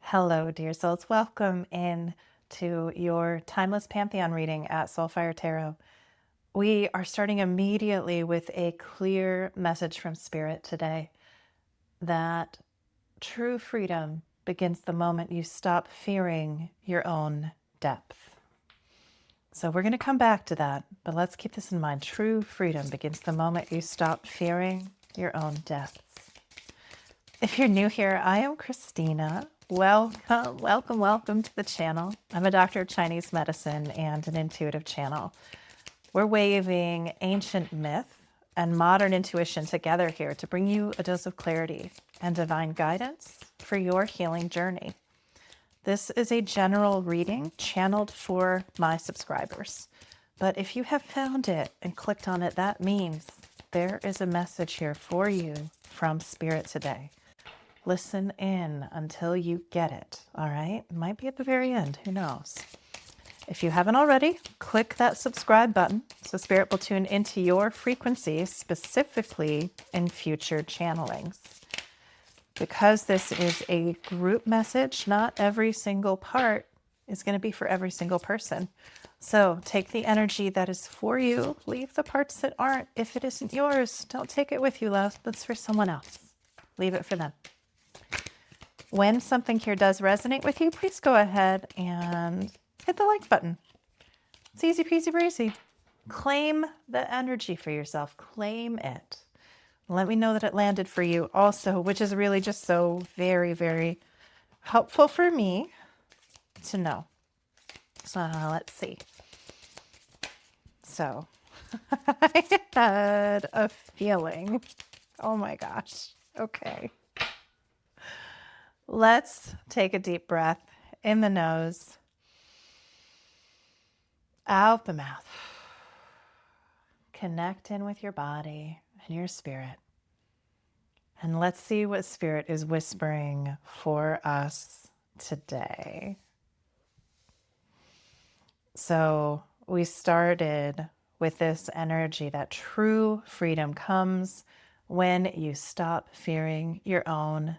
Hello, dear souls. Welcome in to your timeless Pantheon reading at Soulfire Tarot. We are starting immediately with a clear message from Spirit today that true freedom begins the moment you stop fearing your own depth. So we're going to come back to that, but let's keep this in mind. True freedom begins the moment you stop fearing your own depths. If you're new here, I am Christina. Welcome, welcome, welcome to the channel. I'm a doctor of Chinese medicine and an intuitive channel. We're weaving ancient myth and modern intuition together here to bring you a dose of clarity and divine guidance for your healing journey. This is a general reading channeled for my subscribers. But if you have found it and clicked on it, that means there is a message here for you from Spirit today. Listen in until you get it, all right? It might be at the very end, who knows? If you haven't already, click that subscribe button so Spirit will tune into your frequency, specifically in future channelings. Because this is a group message, not every single part is going to be for every single person. So take the energy that is for you, leave the parts that aren't. If it isn't yours, don't take it with you, love. That's for someone else. Leave it for them. When something here does resonate with you, please go ahead and hit the like button. It's easy peasy breezy. Claim the energy for yourself. Claim it. Let me know that it landed for you also, which is really just so very, very helpful for me to know. So let's see. So I had a feeling. Oh my gosh. Okay. Let's take a deep breath in the nose, out the mouth. Connect in with your body and your spirit. And let's see what Spirit is whispering for us today. So we started with this energy that true freedom comes when you stop fearing your own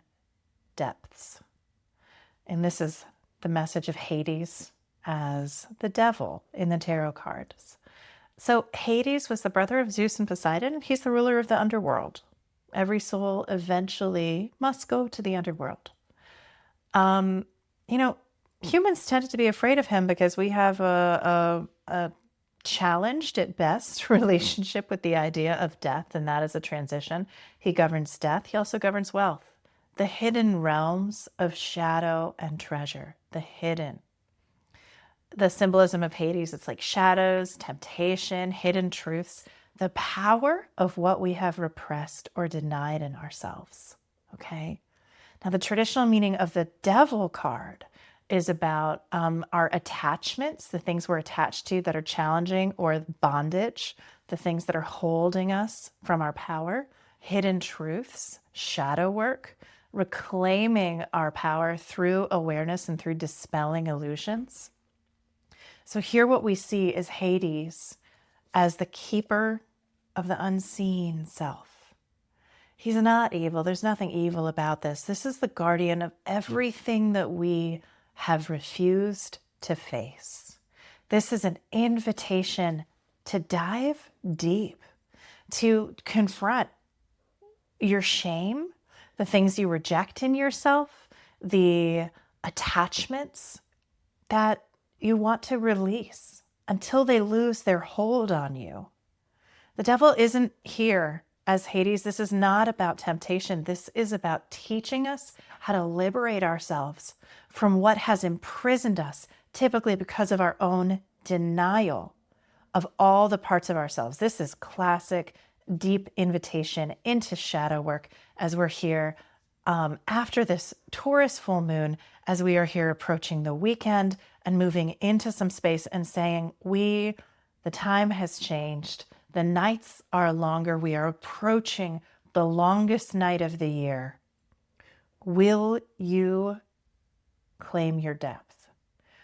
depths. And this is the message of Hades as the devil in the tarot cards. So Hades was the brother of Zeus and Poseidon. He's the ruler of the underworld. Every soul eventually must go to the underworld. Humans tend to be afraid of him because we have a challenged at best relationship with the idea of death, and that is a transition. He governs death. He also governs wealth. The hidden realms of shadow and treasure, the hidden. The symbolism of Hades, it's like shadows, temptation, hidden truths, the power of what we have repressed or denied in ourselves, okay? Now, the traditional meaning of the devil card is about our attachments, the things we're attached to that are challenging, or bondage, the things that are holding us from our power, hidden truths, shadow work, reclaiming our power through awareness and through dispelling illusions. So here what we see is Hades as the keeper of the unseen self. He's not evil. There's nothing evil about this. This is the guardian of everything that we have refused to face. This is an invitation to dive deep, to confront your shame, the things you reject in yourself, the attachments that you want to release until they lose their hold on you. The devil isn't here as Hades. This is not about temptation. This is about teaching us how to liberate ourselves from what has imprisoned us, typically because of our own denial of all the parts of ourselves. This is classic deep invitation into shadow work as we're here after this Taurus full moon, as we are here approaching the weekend and moving into some space and saying, the time has changed. The nights are longer. We are approaching the longest night of the year. Will you claim your depth?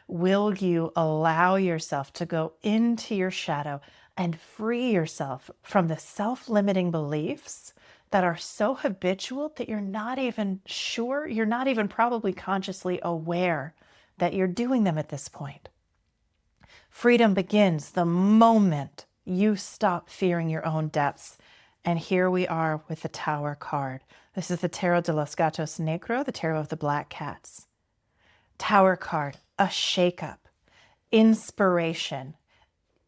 Will you allow yourself to go into your shadow and free yourself from the self-limiting beliefs that are so habitual that you're not even sure, you're not even probably consciously aware that you're doing them at this point. Freedom begins the moment you stop fearing your own depths. And here we are with the Tower card. This is the Tarot de los Gatos Negro, the Tarot of the Black Cats. Tower card, a shakeup, inspiration,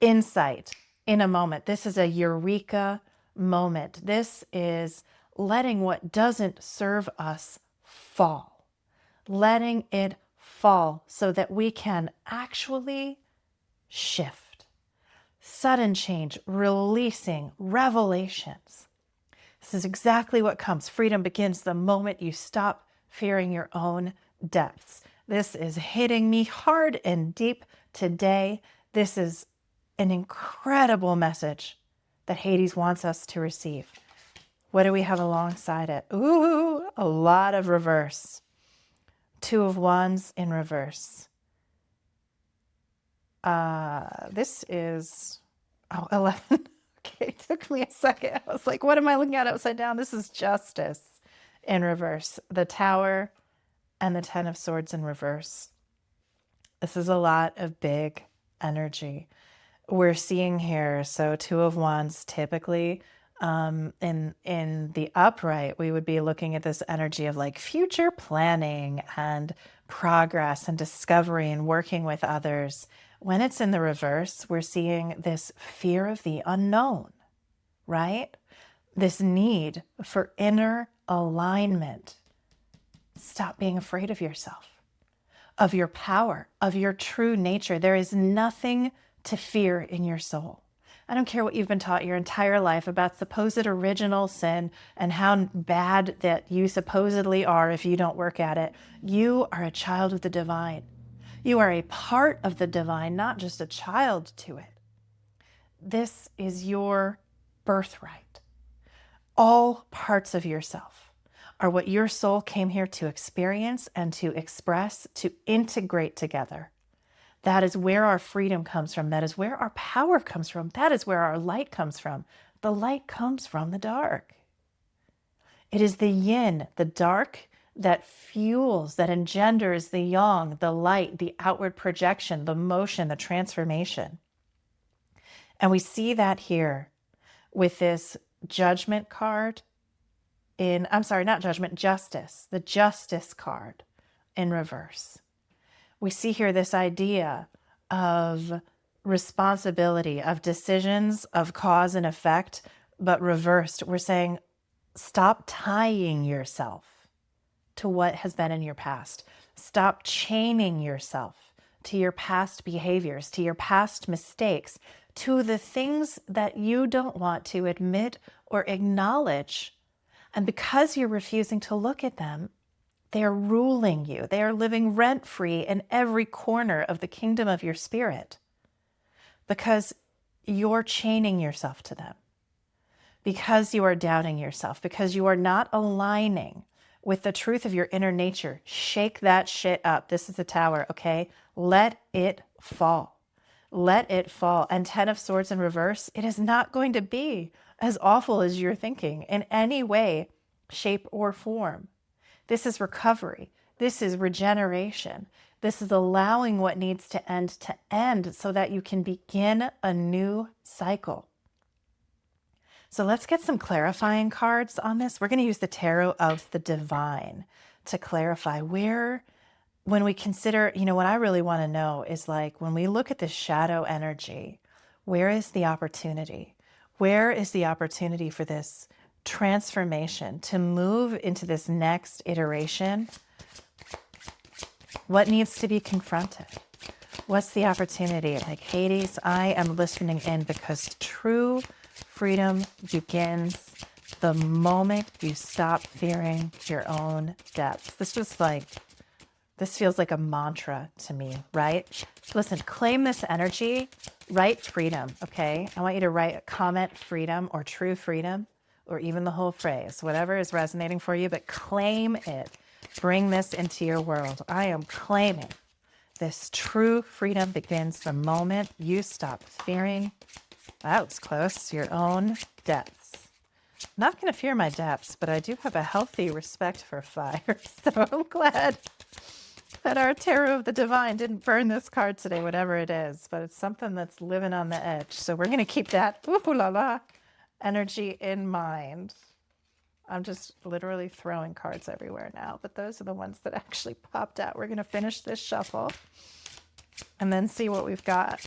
insight in a moment. This is a eureka moment. This is letting what doesn't serve us fall, letting it fall so that we can actually shift. Sudden change, releasing revelations. This is exactly what comes. Freedom begins the moment you stop fearing your own depths. This is hitting me hard and deep today. This is an incredible message that Hades wants us to receive. What do we have alongside it? Ooh, a lot of reverse. 2 of Wands in reverse. This is, 11. Okay, it took me a second. I was like, what am I looking at upside down? This is Justice in reverse. The Tower and the 10 of Swords in reverse. This is a lot of big energy we're seeing here. So 2 of Wands, typically in the upright, we would be looking at this energy of like future planning and progress and discovery and working with others. When it's in the reverse, we're seeing this fear of the unknown, right? This need for inner alignment. Stop being afraid of yourself, of your power, of your true nature. There is nothing to fear in your soul. I don't care what you've been taught your entire life about supposed original sin and how bad that you supposedly are if you don't work at it. You are a child of the divine. You are a part of the divine, not just a child to it. This is your birthright. All parts of yourself are what your soul came here to experience and to express, to integrate together. That is where our freedom comes from. That is where our power comes from. That is where our light comes from. The light comes from the dark. It is the yin, the dark, that fuels, that engenders the yang, the light, the outward projection, the motion, the transformation. And we see that here with this judgment card justice, the justice card in reverse. We see here this idea of responsibility, of decisions, of cause and effect, but reversed. We're saying, stop tying yourself to what has been in your past. Stop chaining yourself to your past behaviors, to your past mistakes, to the things that you don't want to admit or acknowledge. And because you're refusing to look at them, they are ruling you. They are living rent-free in every corner of the kingdom of your spirit because you're chaining yourself to them, because you are doubting yourself, because you are not aligning with the truth of your inner nature. Shake that shit up. This is the Tower, okay? Let it fall. Let it fall. And 10 of Swords in reverse, it is not going to be as awful as you're thinking in any way, shape, or form. This is recovery. This is regeneration. This is allowing what needs to end so that you can begin a new cycle. So let's get some clarifying cards on this. We're going to use the Tarot of the Divine to clarify where, when we consider, what I really want to know is like, when we look at the shadow energy, where is the opportunity? Where is the opportunity for this transformation to move into this next iteration? What needs to be confronted? What's the opportunity? Like, Hades, I am listening in because true freedom begins the moment you stop fearing your own depths. This feels like a mantra to me, right? Listen, claim this energy, write freedom, okay? I want you to comment freedom or true freedom, or even the whole phrase, whatever is resonating for you, but claim it. Bring this into your world. I am claiming this true freedom begins the moment you stop fearing, that was close, your own depths. Not going to fear my depths, but I do have a healthy respect for fire. So I'm glad that our Tarot of the Divine didn't burn this card today, whatever it is. But it's something that's living on the edge. So we're going to keep that ooh la la energy in mind. I'm just literally throwing cards everywhere now, but those are the ones that actually popped out. We're going to finish this shuffle and then see what we've got.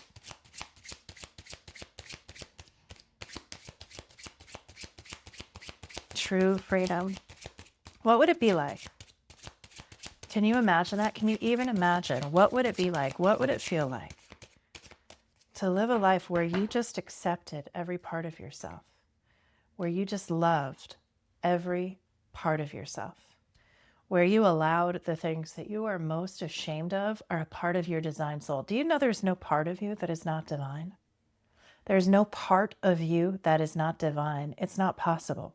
True freedom. What would it be like? Can you imagine that? Can you even imagine? What would it be like? What would it feel like to live a life where you just accepted every part of yourself, where you just loved every part of yourself, where you allowed the things that you are most ashamed of are a part of your design soul? Do you know there's no part of you that is not divine? There's no part of you that is not divine. It's not possible.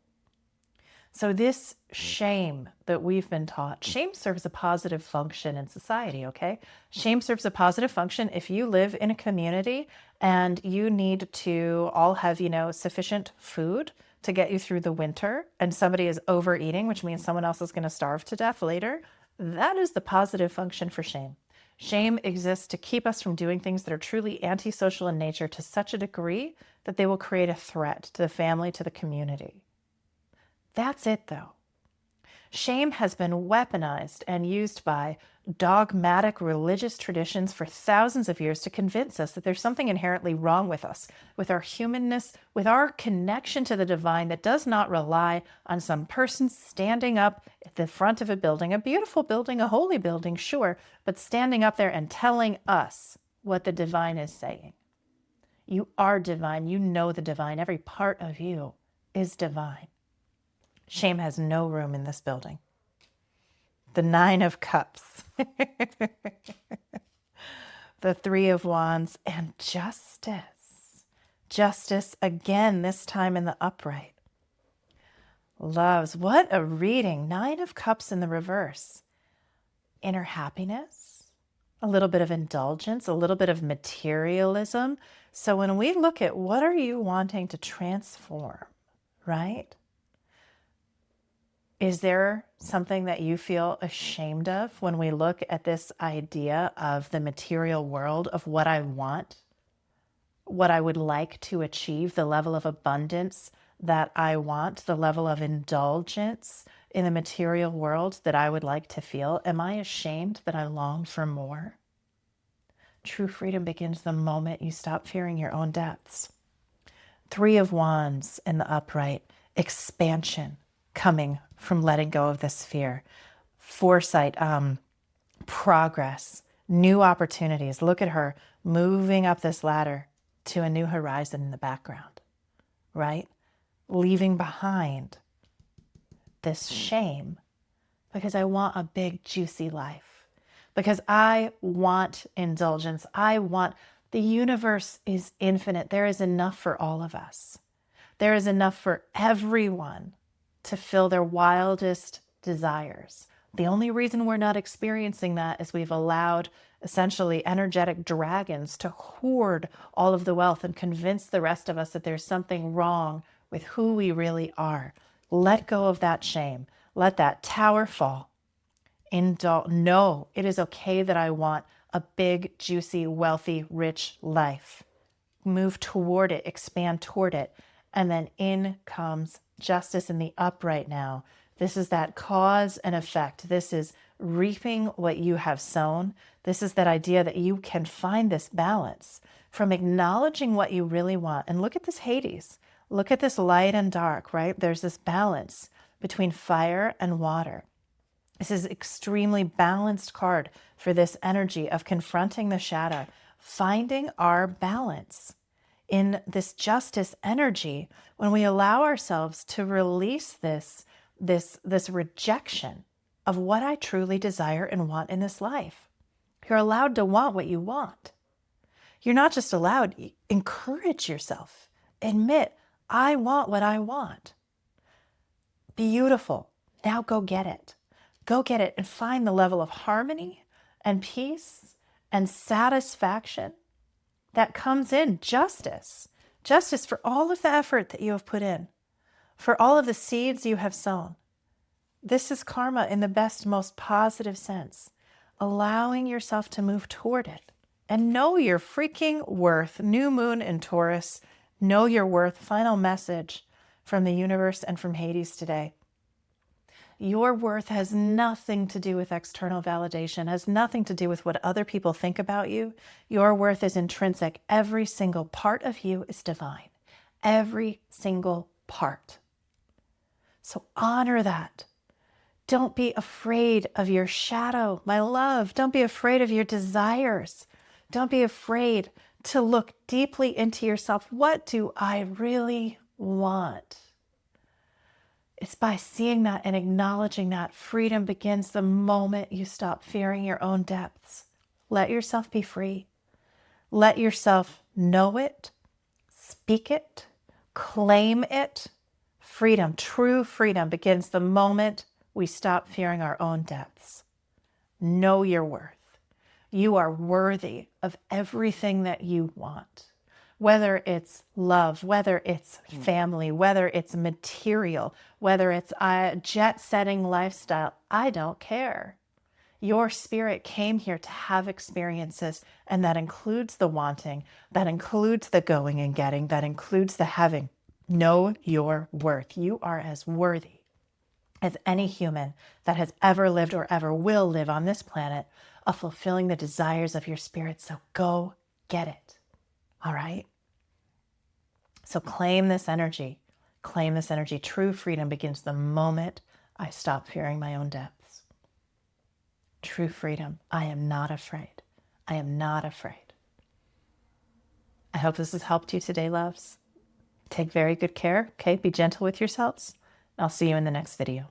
So this shame that we've been taught, shame serves a positive function in society, okay? Shame serves a positive function if you live in a community and you need to all have, sufficient food to get you through the winter, and somebody is overeating, which means someone else is going to starve to death later. That is the positive function for shame. Shame exists to keep us from doing things that are truly antisocial in nature to such a degree that they will create a threat to the family, to the community. That's it, though. Shame has been weaponized and used by dogmatic religious traditions for thousands of years to convince us that there's something inherently wrong with us, with our humanness, with our connection to the divine that does not rely on some person standing up at the front of a building, a beautiful building, a holy building, sure, but standing up there and telling us what the divine is saying. You are divine. You know the divine. Every part of you is divine. Shame has no room in this building. The 9 of Cups, the 3 of Wands, and Justice. Justice again, this time in the upright. Loves, what a reading. 9 of Cups in the reverse. Inner happiness, a little bit of indulgence, a little bit of materialism. So when we look at what are you wanting to transform, right? Is there something that you feel ashamed of when we look at this idea of the material world, of what I want, what I would like to achieve, the level of abundance that I want, the level of indulgence in the material world that I would like to feel? Am I ashamed that I long for more? True freedom begins the moment you stop fearing your own depths. 3 of Wands in the upright, expansion coming from letting go of this fear, foresight, progress, new opportunities. Look at her moving up this ladder to a new horizon in the background, right? Leaving behind this shame because I want a big, juicy life, because I want indulgence. The universe is infinite. There is enough for all of us. There is enough for everyone to fill their wildest desires. The only reason we're not experiencing that is we've allowed essentially energetic dragons to hoard all of the wealth and convince the rest of us that there's something wrong with who we really are. Let go of that shame. Let that tower fall. No, it is okay that I want a big, juicy, wealthy, rich life. Move toward it, expand toward it. And then in comes Justice in the upright now. This is that cause and effect. This is reaping what you have sown. This is that idea that you can find this balance from acknowledging what you really want. And look at this Hades. Look at this light and dark, right? There's this balance between fire and water. This is an extremely balanced card for this energy of confronting the shadow, finding our balance in this justice energy. When we allow ourselves to release this rejection of what I truly desire and want in this life. You're allowed to want what you want. You're not just allowed, encourage yourself. Admit, I want what I want. Beautiful. Now go get it. Go get it and find the level of harmony and peace and satisfaction that comes in justice. Justice for all of the effort that you have put in, for all of the seeds you have sown. This is karma in the best, most positive sense, allowing yourself to move toward it. And know your freaking worth. New moon in Taurus, know your worth. Final message from the universe and from Hades today. Your worth has nothing to do with external validation, has nothing to do with what other people think about you. Your worth is intrinsic. Every single part of you is divine. Every single part. So honor that. Don't be afraid of your shadow, my love. Don't be afraid of your desires. Don't be afraid to look deeply into yourself. What do I really want? It's by seeing that and acknowledging that freedom begins the moment you stop fearing your own depths. Let yourself be free. Let yourself know it, speak it, claim it. Freedom, true freedom, begins the moment we stop fearing our own depths. Know your worth. You are worthy of everything that you want, whether it's love, whether it's family, whether it's material, whether it's a jet-setting lifestyle. I don't care. Your spirit came here to have experiences, and that includes the wanting, that includes the going and getting, that includes the having. Know your worth. You are as worthy as any human that has ever lived or ever will live on this planet of fulfilling the desires of your spirit. So go get it. All right? So claim this energy. Claim this energy. True freedom begins the moment I stop fearing my own depths. True freedom. I am not afraid. I am not afraid. I hope this has helped you today, loves. Take very good care, okay? Be gentle with yourselves. I'll see you in the next video.